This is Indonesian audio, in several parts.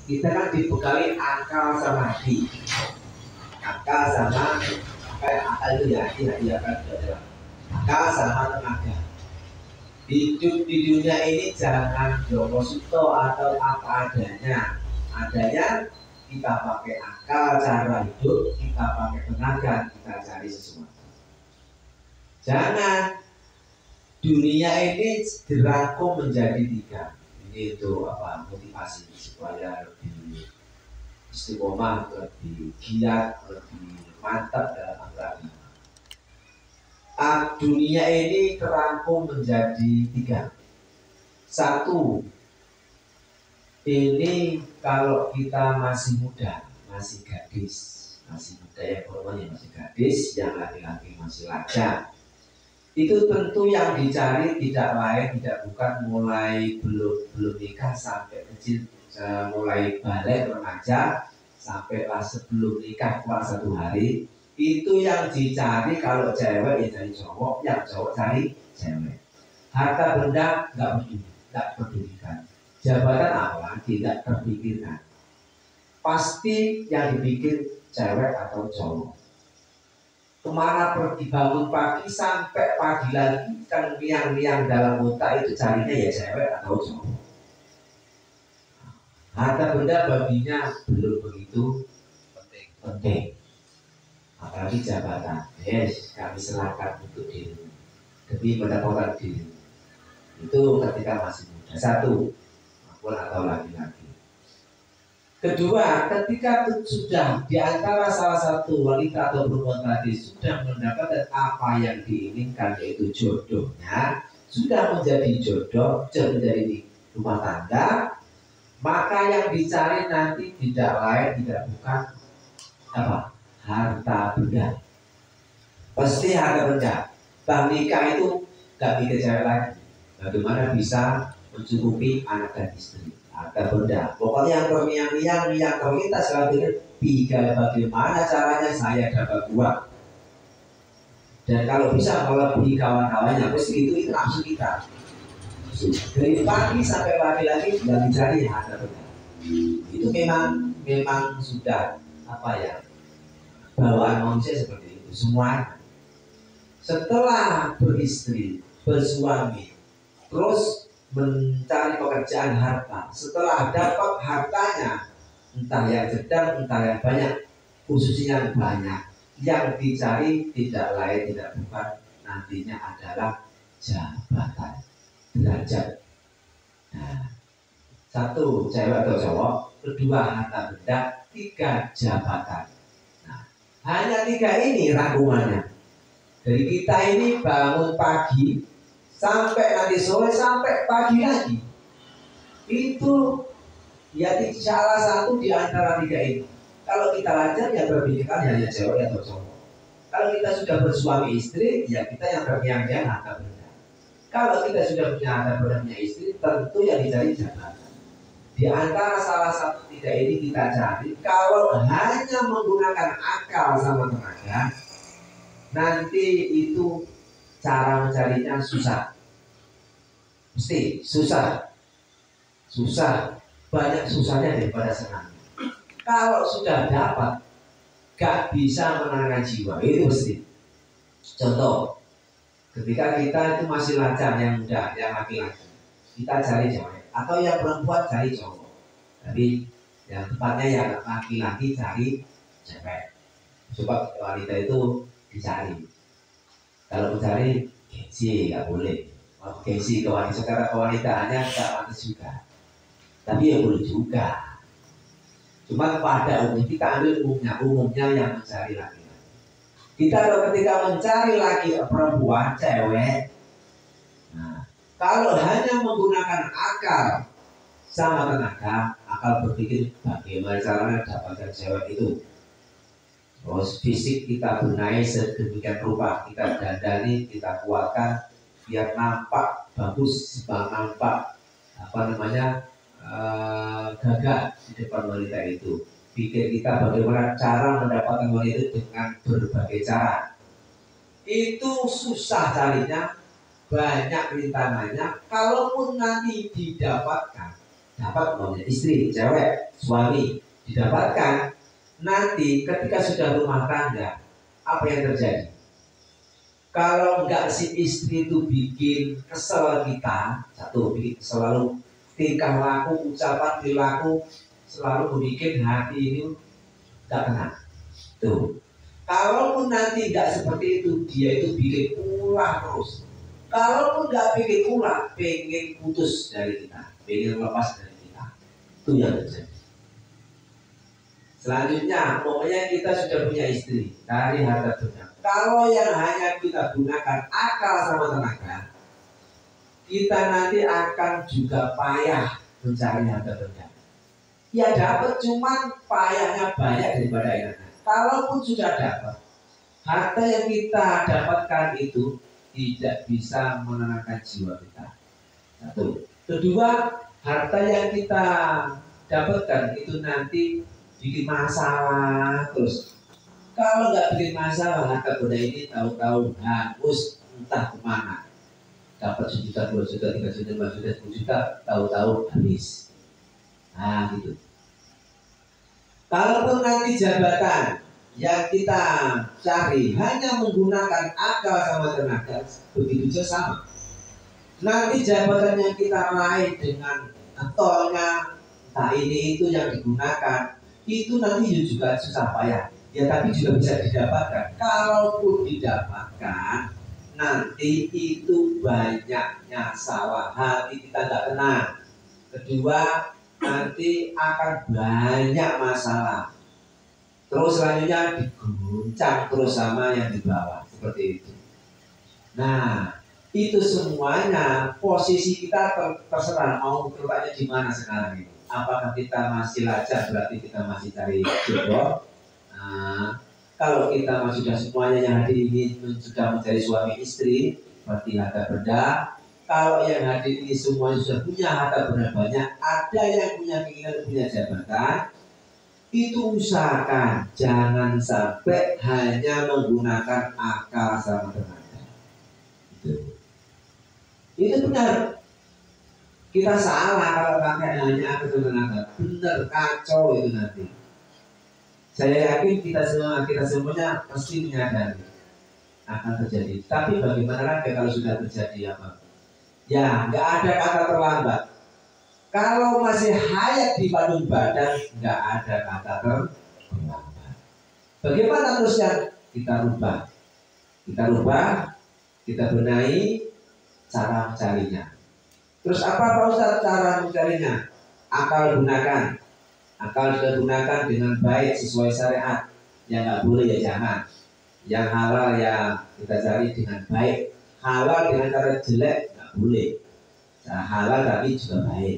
kita kan dibekali akal sama hati. Akal sama akal itu ya hati kan akal sama tenaga. Hidup di dunia ini jangan joko atau apa adanya. Adanya kita pakai akal cara hidup, kita pakai tenaga, kita cari sesuatu. Jangan dunia ini dirangkum menjadi 3. Ini itu apa motivasi supaya lebih istiqomah, lebih giat, lebih mantap dalam agama. Dunia ini terangkum menjadi 3. 1, ini kalau kita masih muda, masih gadis, masih muda ya perempuan masih gadis, yang laki-laki masih lajang. Itu tentu yang dicari tidak lain tidak bukan mulai belum nikah sampai kecil, mulai balik remaja sampailah sebelum nikah kelas 1 hari. Itu yang dicari kalau cewek ya cari cowok, yang cowok cari cewek. Harta benda nggak pedulikan. Jabatan apa tidak terpikirkan. Pasti yang dipikir cewek atau cowok. Kemana pergi bangun pagi sampai pagi lagi kan liang dalam otak itu carinya ya cewek atau cowok. Harta benda baginya belum begitu penting. Apalagi jabatan, yes, kami serahkan untuk diri demi mendapatkan diri. Itu ketika masih muda. 1, perempuan atau laki-laki. Kedua, ketika sudah di antara salah satu wanita atau perempuan tadi sudah mendapatkan apa yang diinginkan, yaitu jodohnya, sudah menjadi jodoh, sudah menjadi rumah tangga, maka yang dicari nanti tidak lain tidak bukan apa? Harta benda. Pasti harta benda. Bang nikah itu gak mikir cewek lagi. Bagaimana bisa mencukupi anak dan istri. Harta benda. Pokoknya yang termiang kalau kita selalu pikir bagaimana caranya saya dapat uang. Dan kalau bisa melebihi kawan-kawannya, pasti itu nafsu kita. Dari pagi sampai pagi lagi yang dicari harta benda. Itu memang sudah apa ya? Bawaan manusia seperti itu semua. Setelah beristri, bersuami, terus mencari pekerjaan harta. Setelah dapat hartanya, entah yang sedang, entah yang banyak, khususnya yang banyak, yang dicari tidak lain tidak bukan nantinya adalah jabatan, derajat. Nah, 1 cewek atau cowok, 2 harta benda, 3 jabatan. Hanya 3 ini rangkumannya. Dari kita ini bangun pagi sampai nanti sore sampai pagi lagi. Itu ya salah satu di antara 3 ini. Kalau kita lancar ya berpikirkan hanya cewek atau cowok. Kalau kita sudah bersuami istri ya kita yang termiang-miang harta benda. Kalau kita sudah punya harta benda punya istri tentu yang dicari jabatan. Di antara salah satu 3 ini kita cari. Kalau hanya menggunakan akal sama tenaga, nanti itu cara mencarinya susah. Mesti susah, banyak susahnya daripada senang. Kalau sudah dapat, gak bisa menenangkan jiwa, itu mesti. Contoh, ketika kita itu masih lancar yang muda, yang laki-laki, kita cari cewek. Atau yang perempuan cari cowok. Tapi yang tepatnya yang laki-laki cari cewek. Coba wanita itu dicari. Kalau mencari gengsi nggak boleh. Gengsi ke wanita, secara kewanitaannya nggak pantas juga. Tapi ya boleh juga. Cuma pada umumnya kita ambil umumnya yang mencari laki-laki. Kita ketika mencari laki perempuan cewek. Nah, kalau hanya menggunakan akal sama tenaga, akal berpikir bagaimana caranya dapatkan cewek itu. Terus fisik kita benahi sedemikian rupa, kita dandani, kita kuatkan biar nampak bagus, nampak gagah di depan wanita itu. Pikir kita bagaimana cara mendapatkan wanita itu dengan berbagai cara. Itu susah carinya. Banyak rintangannya, kalaupun nanti didapatkan dapat punya istri, cewek, suami, didapatkan. Nanti ketika sudah rumah tangga, apa yang terjadi? Kalau enggak si istri itu bikin kesel kita, satu bikin selalu tingkah laku, ucapan, perilaku selalu membuat hati ini enggak tenang. Tuh. Kalaupun nanti enggak seperti itu, dia itu bikin ulah terus. Kalaupun enggak bikin ulah, pengen putus dari kita, pengen lepas dari kita, itu yang terjadi. Selanjutnya, pokoknya kita sudah punya istri, cari harta dunia. Kalau yang hanya kita gunakan akal sama tenaga, kita nanti akan juga payah mencari harta dunia. Ya dapat, cuman payahnya banyak daripada enaknya. Kalaupun sudah dapat, harta yang kita dapatkan itu tidak bisa menenangkan jiwa kita. Satu. Kedua, harta yang kita dapatkan itu nanti bikin masalah terus. Kalau nggak bikin masalah, harta benda ini tahu-tahu hangus entah kemana. Dapat 1 juta, 2 juta, 3 juta, 5 juta, 10 juta, tahu-tahu habis. Nah gitu. Kalaupun nanti jabatan yang kita cari hanya menggunakan akal sama tenaga, begitu saja sama. Nanti jabatan yang kita raih dengan tolnya, entah ini itu yang digunakan, itu nanti juga susah payah. Ya tapi juga bisa didapatkan. Kalaupun didapatkan, nanti itu banyaknya salah, hati kita tidak tenang. Kedua, nanti akan banyak masalah. Terus selanjutnya diguncang terus sama yang di bawah, seperti itu. Nah, itu semuanya posisi kita terserah mau letaknya di mana sekarang ini. Apakah kita masih lajang, berarti kita masih cari jodoh. Nah, kalau kita masih sudah semuanya yang hadir ini sudah mencari suami istri, berarti harta benda. Kalau yang hadir ini semuanya sudah punya harta benda banyak, ada yang punya keinginan punya jabatan, itu usahakan jangan sampai hanya menggunakan akal sama tenaga. Itu benar. Kita salah kalau pakai hanya akal sama tenaga. Benar, kacau itu nanti. Saya yakin kita semuanya pasti menyadari akan terjadi. Tapi bagaimana lagi kalau sudah terjadi apa? Ya, nggak ada kata terlambat. Kalau masih hayat di padung badan, nggak ada kata terlambat. Bagaimana terusnya? Kita rubah, kita benahi cara mencarinya. Terus apa Pak Ustaz cara mencarinya? Akal gunakan. Akal sudah gunakan dengan baik sesuai syariat. Yang nggak boleh ya jangan. Yang halal ya kita cari dengan baik. Halal dengan cara jelek nggak boleh. Cara halal tapi juga baik.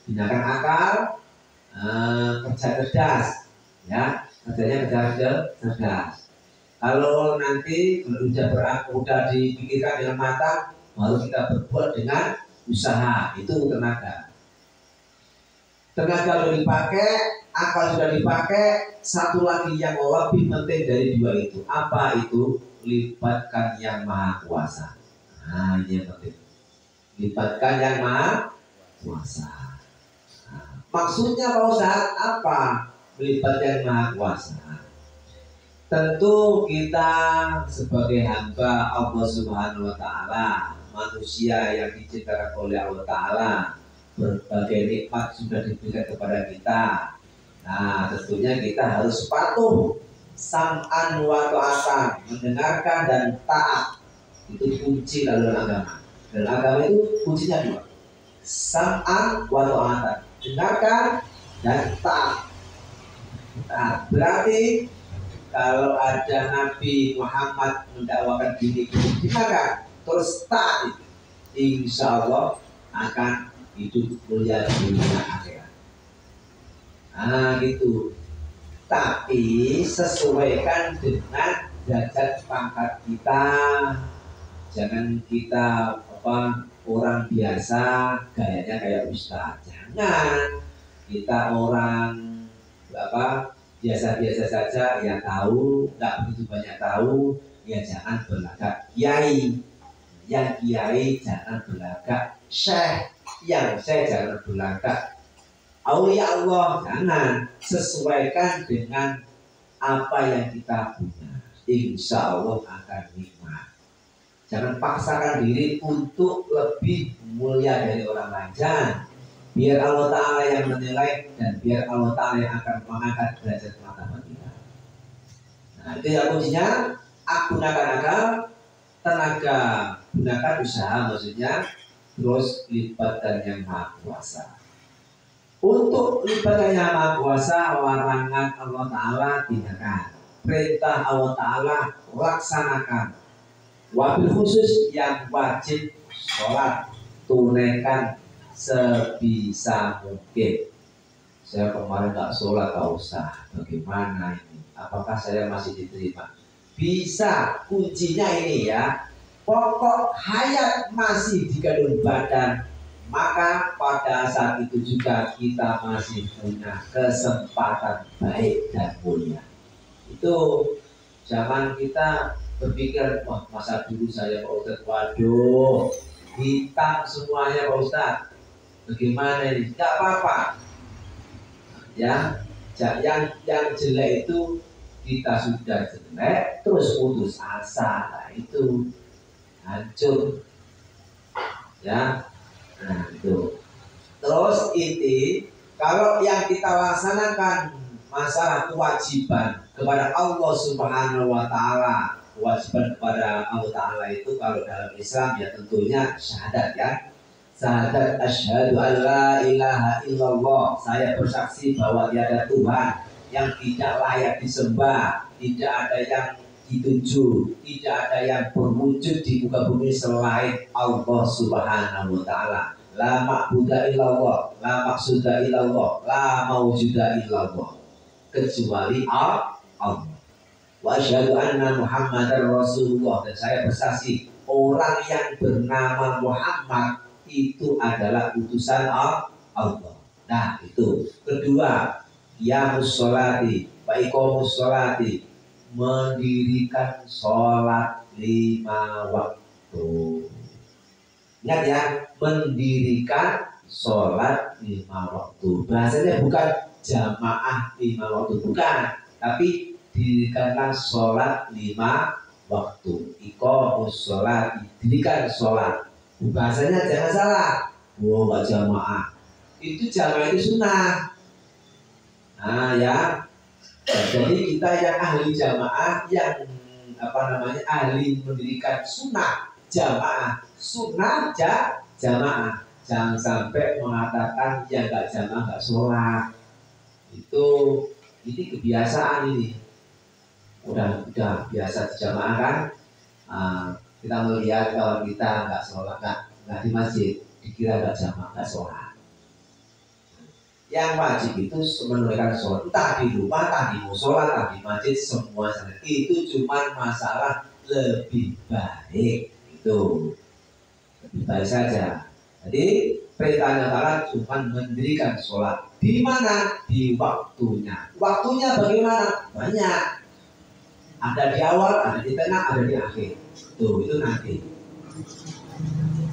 Gunakan akal, kerja cerdas, ya kerjanya kerja cerdas. Kalau nanti udah dipikirkan dengan matang, baru kita berbuat dengan usaha. Itu tenaga. Tenaga sudah dipakai, akal sudah dipakai, satu lagi yang lebih penting dari dua itu. Apa itu? Libatkan yang maha kuasa. Nah ini yang penting. Libatkan yang maha kuasa. Nah, maksudnya Pak Ustaz apa? Melibatkan yang maha kuasa. Tentu kita sebagai hamba Allah Subhanahu wa Ta'ala, manusia yang diciptakan oleh Allah Ta'ala, berbagai nikmat sudah diberikan kepada kita. Nah, tentunya kita harus patuh, sam'an wa ta'atan, mendengarkan dan taat. Itu kunci dalam agama. Dalam agama itu kuncinya dua, sam'an wa ta'atan, dengarkan dan taat. Nah, berarti kalau ada Nabi Muhammad mendakwakan dini dengarkan terus taat, insya Allah akan hidup mulia di dunia akhirat. Nah gitu. Tapi sesuaikan dengan derajat pangkat kita. Jangan kita orang biasa gayanya kayak ustaz. Jangan. Kita orang biasa-biasa saja, ya tahu, nggak begitu banyak tahu, ya jangan berlagak kiai. Yang kiai jangan berlagak syekh, yang syekh jangan berlagak aulia Allah, jangan, sesuaikan dengan apa yang kita punya, insya Allah akan nikmat. Jangan paksakan diri untuk lebih mulia dari orang lain, jangan. Biar Allah Ta'ala yang menilai dan biar Allah Ta'ala yang akan mengangkat derajat martabat kita. Nah itu ya kuncinya. Gunakan akal, tenaga, gunakan usaha, maksudnya terus libatkan yang maha kuasa. Untuk libatkan yang maha kuasa, larangan Allah Ta'ala tinggalkan, perintah Allah Ta'ala laksanakan. Wabil khusus yang wajib sholat, tunaikan sebisa mungkin. Saya kemarin nggak sholat, tak usah. Bagaimana ini? Apakah saya masih diterima? Bisa, kuncinya ini ya. Pokok hayat masih di kandung badan, maka pada saat itu juga kita masih punya kesempatan baik dan mulia. Itu zaman kita berpikir, wah masa dulu saya Pak Ustadz, waduh hitam semuanya Pak Ustadz, bagaimana ini? Gak apa-apa ya, yang jelek itu kita sudah jelek terus putus asa, nah itu hancur ya. Nah itu terus ini kalau yang kita laksanakan masalah kewajiban kepada Allah Subhanahu wa Ta'ala, kewajiban kepada Allah Ta'ala itu kalau dalam Islam ya tentunya syahadat ya. Syahadat asyhadu an la ilaha illallah, saya bersaksi bahwa tiada Tuhan yang tidak layak disembah, tidak ada yang dituju, tidak ada yang berwujud di muka bumi selain Allah Subhanahu wa Ta'ala. La ma'buda illallah, la maqsuda illallah, la mawjuda illallah, kecuali Allah. Wa asyhadu anna Muhammadar Rasulullah, dan saya bersaksi orang yang bernama Muhammad itu adalah utusan Allah. Nah itu. Kedua, ya musholati, wa iqamus sholati, mendirikan sholat 5 waktu. Ingat ya, mendirikan sholat 5 waktu. Bahasanya bukan jamaah 5 waktu, bukan, tapi dirikanlah sholat 5 waktu. Iqamus sholati, dirikan sholat. Bahasanya jangan salah, oh gak jamaah, itu jamaah itu sunnah. Nah ya, jadi kita yang ahli jamaah, yang ahli mendirikan sunnah jamaah, sunnah jamaah. Jangan sampai mengatakan yang gak jamaah gak sholat. Ini kebiasaan ini. Udah biasa di jamaah kan. Kita melihat kawan kita nggak sholat, nggak di masjid, dikira nggak jamaah, nggak sholat. Yang wajib itu menunaikan sholat, entah di rumah, entah di musola, entah di masjid, semua sana. Itu cuma masalah lebih baik, itu lebih baik saja. Jadi perintahnya Allah cuma mendirikan sholat. Di mana? Di waktunya. Waktunya bagaimana? Banyak. Ada di awal, ada di tengah, ada di akhir. Itu nanti.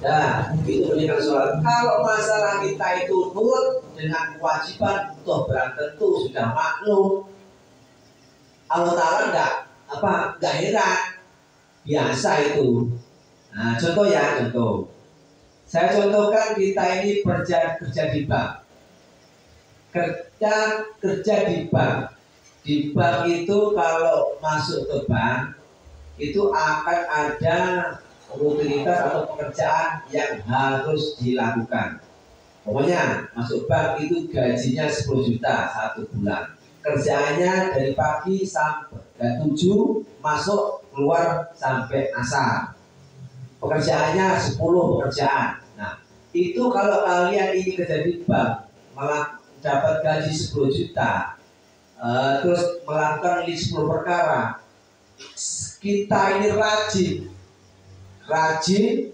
Dan itu mendirikan sholat. Kalau masalah kita itu nurut dengan kewajiban, toh berang tentu sudah maklum. Allah Ta'ala enggak heran. Biasa itu. Nah contoh ya, contoh. Saya contohkan kita ini kerja di bank. Kerja di bank. Di bank itu kalau masuk ke bank itu akan ada rutinitas atau pekerjaan yang harus dilakukan. Pokoknya masuk bank itu gajinya 10 juta 1 bulan. Kerjaannya dari pagi sampai 7 masuk keluar sampai asar. Pekerjaannya 10 pekerjaan. Nah itu kalau kalian ini kerja di bank malah dapat gaji 10 juta, terus melakukan 10 perkara, kita ini rajin,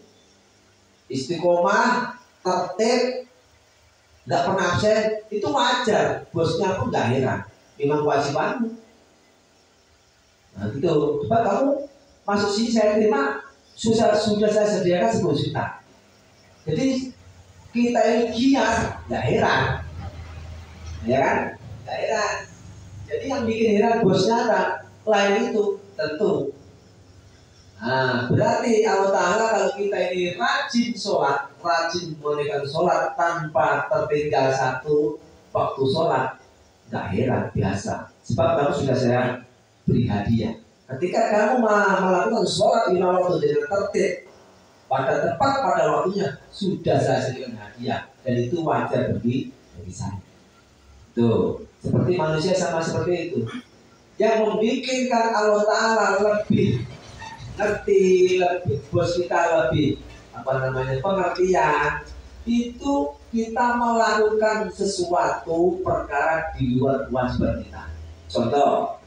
istiqomah, tertib, nggak pernah absen, itu wajar. Bosnya pun nggak heran, memang kewajibanmu. Nah gitu. Coba kamu masuk sini saya terima, sudah saya sediakan 10 juta. Jadi kita ini giat, nggak heran. ya kan? Nggak heran. Jadi yang bikin heran bosnya apa? Lain itu tentu. Nah, berarti Allah Ta'ala kalau kita ini rajin sholat, rajin menunaikan sholat tanpa tertinggal satu waktu sholat, nggak heran, biasa. Sebab kamu sudah saya beri hadiah. Ketika kamu melakukan sholat lima waktu dengan tertib, pada tepat pada waktunya, sudah saya sediakan hadiah. Dan itu wajar bagi saya. Tuh, seperti manusia sama seperti itu. Yang membikinkan Allah Ta'ala lebih ngerti, lebih bos kita lebih pengertian, itu kita melakukan sesuatu perkara di luar kewajiban kita. Contoh,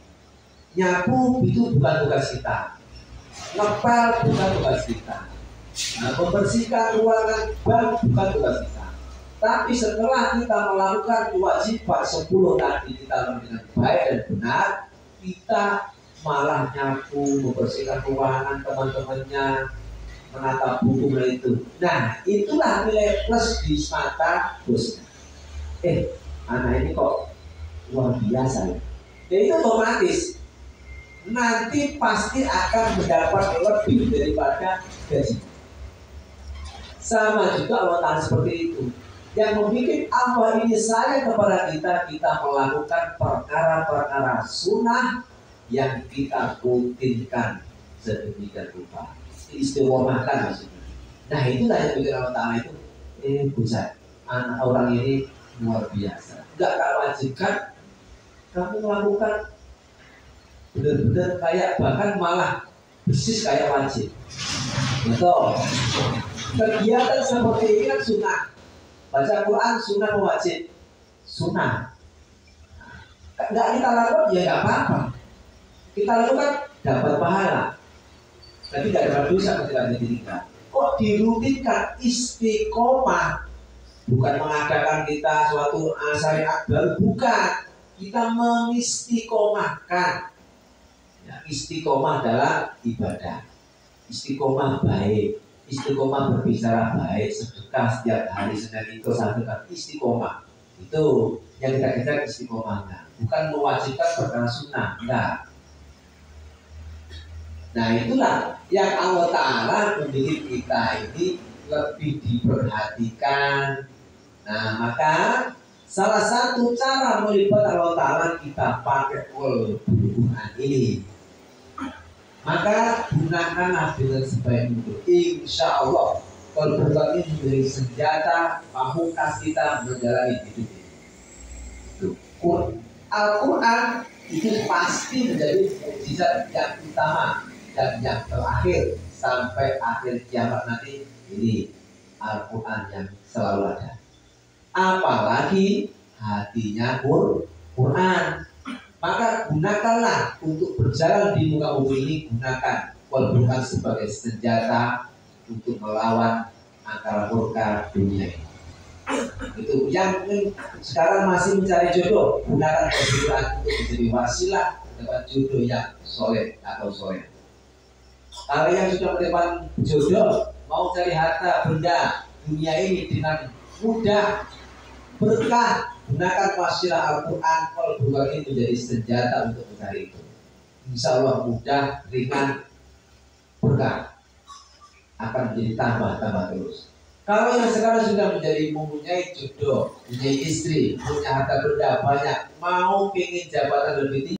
nyapu itu bukan tugas kita, ngepel bukan tugas kita, membersihkan ruangan bank bukan tugas kita. Tapi setelah kita melakukan kewajiban 10 tadi kita lakukan dengan baik dan benar, kita malah nyapu, membersihkan ruangan teman-temannya, menata buku itu. Nah, itulah nilai plus di mata bosnya. Anak ini kok luar biasa ya. Jadi itu otomatis nanti pasti akan mendapat lebih daripada gaji. Sama juga Allah Ta'ala seperti itu. Yang membuat Allah ini sayang kepada kita, kita melakukan perkara-perkara sunnah yang kita rutinkan sedemikian rupa, istiqomahkan maksudnya. Nah, itulah yang bikin Allah Ta'ala itu buset, anak orang ini luar biasa. Enggak tak wajibkan kamu melakukan benar-benar kayak, bahkan malah persis kayak wajib. Betul. Kegiatan seperti ini kan sunnah. Baca Quran sunnah wajib. Sunnah. Enggak kita lakukan ya enggak apa-apa. Kita lakukan dapat pahala, tapi tidak dapat dosa ketika ditinggal. Kok dirutinkan istiqomah? Bukan mengadakan kita suatu syariat baru, bukan. Kita mengistiqomahkan. Ya, istiqomah adalah ibadah. Istiqomah baik, istiqomah berbicara baik, sedekah setiap hari Senin itu sedekah, istiqomah. Itu yang kita kejar istiqomahnya, bukan mewajibkan perkara sunnah, enggak. Nah, itulah yang Allah Ta'ala membuat kita ini lebih diperhatikan. Nah, maka salah satu cara melibat Allah Ta'ala kita pakai Quran ini. Maka gunakanlah dengan sebaik mungkin. Insya Allah Quran ini menjadi senjata pamungkas kita menjalani hidup ini. Al-Quran itu pasti menjadi mukjizat yang utama dan yang terakhir sampai akhir kiamat nanti. Ini Al-Quran yang selalu ada. Apalagi hatinya Quran. Maka gunakanlah untuk berjalan di muka bumi ini, gunakan Quran sebagai senjata untuk melawan angkara murka dunia ini. Itu yang sekarang masih mencari jodoh, gunakan Quran untuk menjadi wasilah dapat jodoh yang soleh atau soleh. Kalau yang sudah menemukan jodoh, mau cari harta benda dunia ini dengan mudah, berkah, gunakan wasilah Al-Quran. Kalau Quran ini menjadi senjata untuk mencari itu, insya Allah mudah, ringan, berkah, akan menjadi tambah terus. Kalau yang sekarang sudah menjadi mempunyai jodoh, mempunyai istri, punya harta benda banyak, mau ingin jabatan lebih tinggi,